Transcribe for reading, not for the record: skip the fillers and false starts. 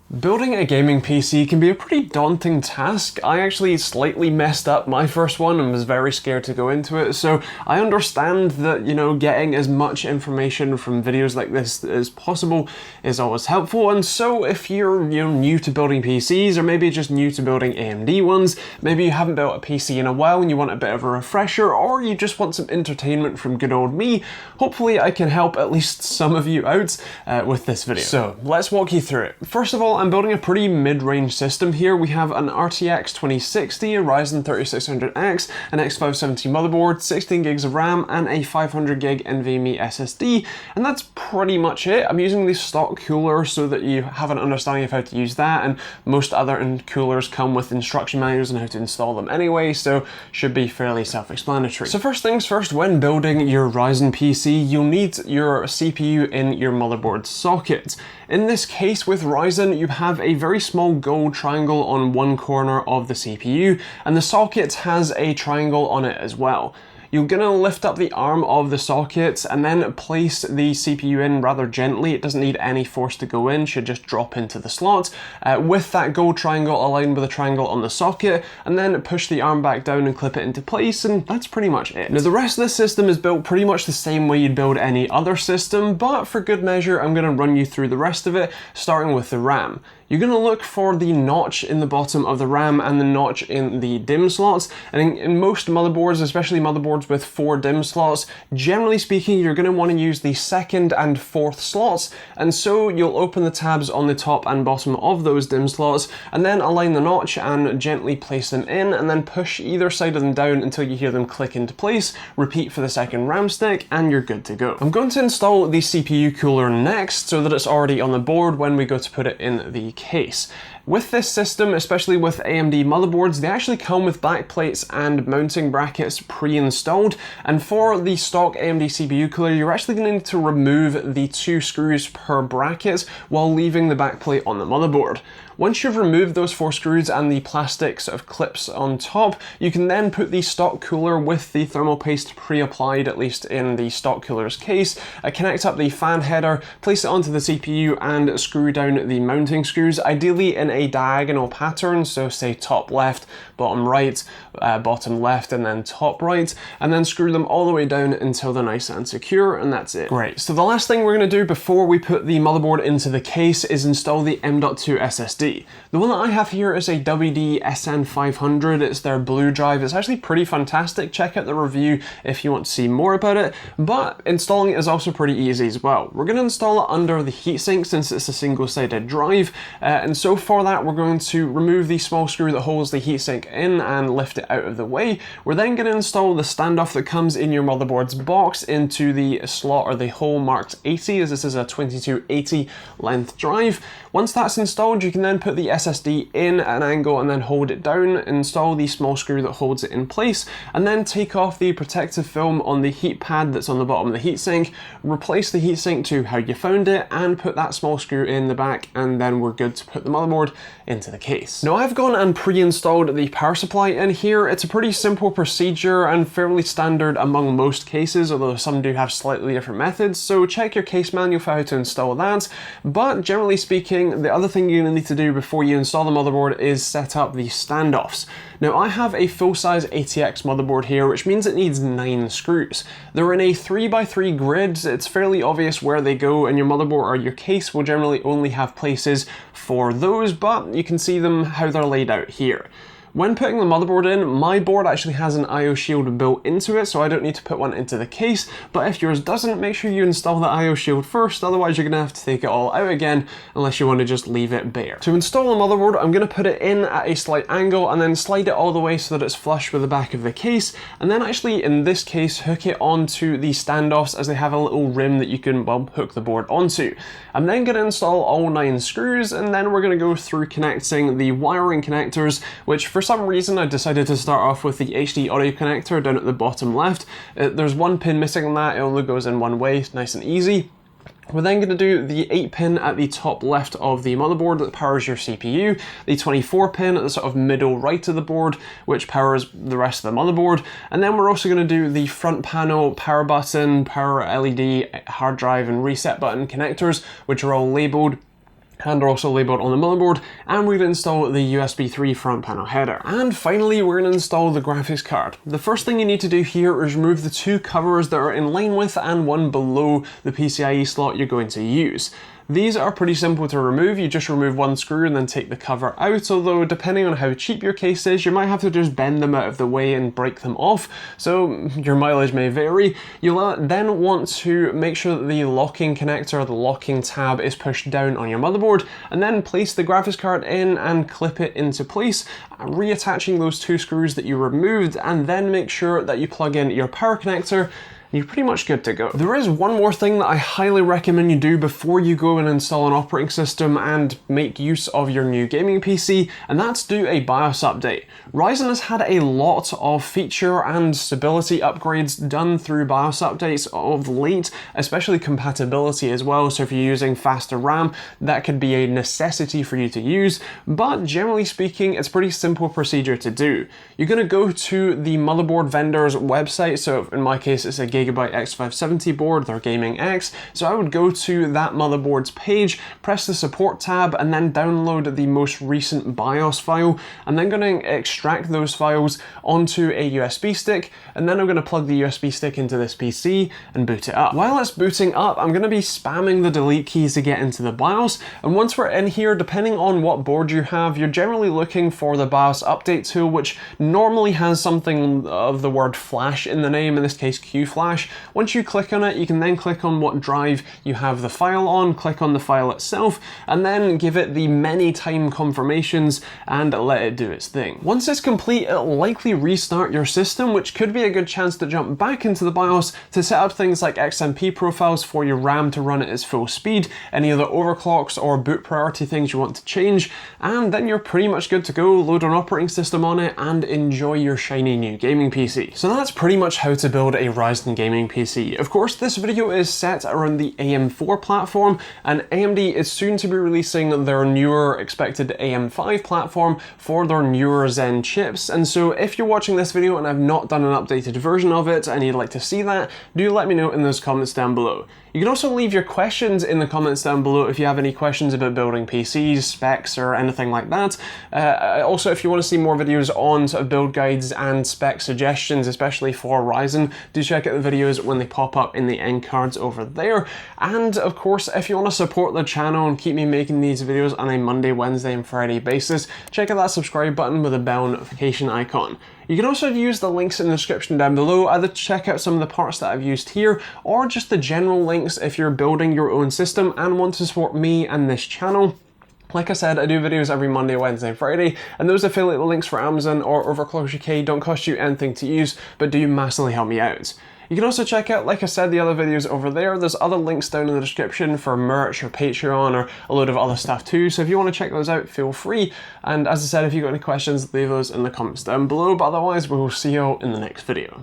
Building a gaming PC can be a pretty daunting task. I actually slightly messed up my first one and was very scared to go into it, so I understand that, getting as much information from videos like this as possible is always helpful, and so if you're, new to building PCs, or maybe just new to building AMD ones, maybe you haven't built a PC in a while and you want a bit of a refresher, or you just want some entertainment from good old me, hopefully I can help at least some of you out with this video. So, let's walk you through it. First of all, I'm building a pretty mid-range system here. We have an RTX 2060, a Ryzen 3600X, an X570 motherboard, 16 gigs of RAM, and a 500 gig NVMe SSD, and that's pretty much it. I'm using the stock cooler so that you have an understanding of how to use that, and most other coolers come with instruction manuals on how to install them anyway, so should be fairly self-explanatory. So first things first, when building your Ryzen PC, you'll need your CPU in your motherboard socket. In this case with Ryzen, you have a very small gold triangle on one corner of the CPU, and the socket has a triangle on it as well. You're gonna lift up the arm of the socket and then place the CPU in rather gently. It doesn't need any force to go in, should just drop into the slot with that gold triangle aligned with a triangle on the socket, and then push the arm back down and clip it into place, and that's pretty much it. Now the rest of the system is built pretty much the same way you'd build any other system, but for good measure I'm gonna run you through the rest of it, starting with the RAM. You're going to look for the notch in the bottom of the RAM and the notch in the DIMM slots, and in most motherboards, especially motherboards with 4 DIMM slots, generally speaking you're going to want to use the 2nd and 4th slots, and so you'll open the tabs on the top and bottom of those DIMM slots and then align the notch and gently place them in, and then push either side of them down until you hear them click into place, repeat for the second RAM stick, and you're good to go. I'm going to install the CPU cooler next so that it's already on the board when we go to put it in the case. With this system, especially with AMD motherboards, they actually come with backplates and mounting brackets pre-installed, and for the stock AMD CPU cooler, you're actually going to need to remove the 2 screws per bracket while leaving the backplate on the motherboard. Once you've removed those 4 screws and the plastic sort of clips on top, you can then put the stock cooler with the thermal paste pre-applied, at least in the stock cooler's case, connect up the fan header, place it onto the CPU, and screw down the mounting screws, ideally in a diagonal pattern, so say top left, bottom right, bottom left, and then top right, and then screw them all the way down until they're nice and secure, and that's it. Great, so the last thing we're going to do before we put the motherboard into the case is install the M.2 SSD. The one that I have here is a WD SN500, it's their blue drive. It's actually pretty fantastic. Check out the review if you want to see more about it, but installing it is also pretty easy as well. We're going to install it under the heatsink since it's a single-sided drive, and so for that we're going to remove the small screw that holds the heatsink in and lift it out of the way. We're then going to install the standoff that comes in your motherboard's box into the slot or the hole marked 80, as this is a 2280 length drive. Once that's installed, you can then put the SSD in at an angle and then hold it down, install the small screw that holds it in place, and then take off the protective film on the heat pad that's on the bottom of the heatsink, replace the heatsink to how you found it, and put that small screw in the back, and then we're good to put the motherboard into the case. Now I've gone and pre-installed the power supply in here. It's a pretty simple procedure and fairly standard among most cases, although some do have slightly different methods, so check your case manual for how to install that. But generally speaking, the other thing you're going to need to do before you install the motherboard is set up the standoffs. Now I have a full-size ATX motherboard here, which means it needs 9 screws. They're in a 3x3 grid. It's fairly obvious where they go, and your motherboard or your case will generally only have places for those, but you can see them how they're laid out here. When putting the motherboard in, my board actually has an IO shield built into it, so I don't need to put one into the case, but if yours doesn't, make sure you install the IO shield first, otherwise you're going to have to take it all out again, unless you want to just leave it bare. To install the motherboard, I'm going to put it in at a slight angle and then slide it all the way so that it's flush with the back of the case, and then actually in this case hook it onto the standoffs, as they have a little rim that you can, well, hook the board onto. I'm then going to install all 9 screws, and then we're going to go through connecting the wiring connectors, which for some reason I decided to start off with the HD audio connector down at the bottom left. There's 1 pin missing on that, it only goes in one way, nice and easy. We're then going to do the 8 pin at the top left of the motherboard that powers your CPU, the 24 pin at the sort of middle right of the board, which powers the rest of the motherboard, and then we're also going to do the front panel power button, power LED, hard drive and reset button connectors, which are all labelled and are also labeled on the motherboard, and we're going to install the USB 3 front panel header. And finally, we're going to install the graphics card. The first thing you need to do here is remove the two covers that are in line with and one below the PCIe slot you're going to use. These are pretty simple to remove. You just remove one screw and then take the cover out, although depending on how cheap your case is, you might have to just bend them out of the way and break them off, so your mileage may vary. You'll then want to make sure that the locking connector, the locking tab, is pushed down on your motherboard, and then place the graphics card in and clip it into place, reattaching those two screws that you removed, and then make sure that you plug in your power connector. You're pretty much good to go. There is one more thing that I highly recommend you do before you go and install an operating system and make use of your new gaming PC, and that's do a BIOS update. Ryzen has had a lot of feature and stability upgrades done through BIOS updates of late, especially compatibility as well. So if you're using faster RAM, that could be a necessity for you to use, but generally speaking, it's a pretty simple procedure to do. You're gonna go to the motherboard vendor's website. So in my case, it's a Gigabyte X570 board, their Gaming X. So I would go to that motherboard's page, press the support tab, and then download the most recent BIOS file. I'm then going to extract those files onto a USB stick, and then I'm going to plug the USB stick into this PC and boot it up. While it's booting up, I'm going to be spamming the delete keys to get into the BIOS, and once we're in here, depending on what board you have, you're generally looking for the BIOS update tool, which normally has something of the word flash in the name, in this case Q-Flash. Once you click on it, you can then click on what drive you have the file on, click on the file itself, and then give it the many time confirmations and let it do its thing. Once it's complete, it'll likely restart your system, which could be a good chance to jump back into the BIOS to set up things like XMP profiles for your RAM to run at its full speed, any other overclocks or boot priority things you want to change, and then you're pretty much good to go. Load an operating system on it and enjoy your shiny new gaming PC. So that's pretty much how to build a Ryzen gaming PC. Of course, this video is set around the AM4 platform, and AMD is soon to be releasing their newer expected AM5 platform for their newer Zen chips. And so if you're watching this video and I've not done an updated version of it and you'd like to see that, do let me know in those comments down below. You can also leave your questions in the comments down below if you have any questions about building PCs, specs, or anything like that. Also, if you want to see more videos on sort of build guides and spec suggestions, especially for Ryzen, do check out the videos when they pop up in the end cards over there. And of course, if you want to support the channel and keep me making these videos on a Monday, Wednesday, and Friday basis, check out that subscribe button with a bell notification icon. You can also use the links in the description down below, either to check out some of the parts that I've used here, or just the general links if you're building your own system and want to support me and this channel. Like I said, I do videos every Monday, Wednesday, and Friday, and those affiliate links for Amazon or Overclockers UK don't cost you anything to use, but do massively help me out. You can also check out, like I said, the other videos over there. There's other links down in the description for merch or Patreon or a load of other stuff too. So if you want to check those out, feel free. And as I said, if you've got any questions, leave those in the comments down below. But otherwise, we will see you all in the next video.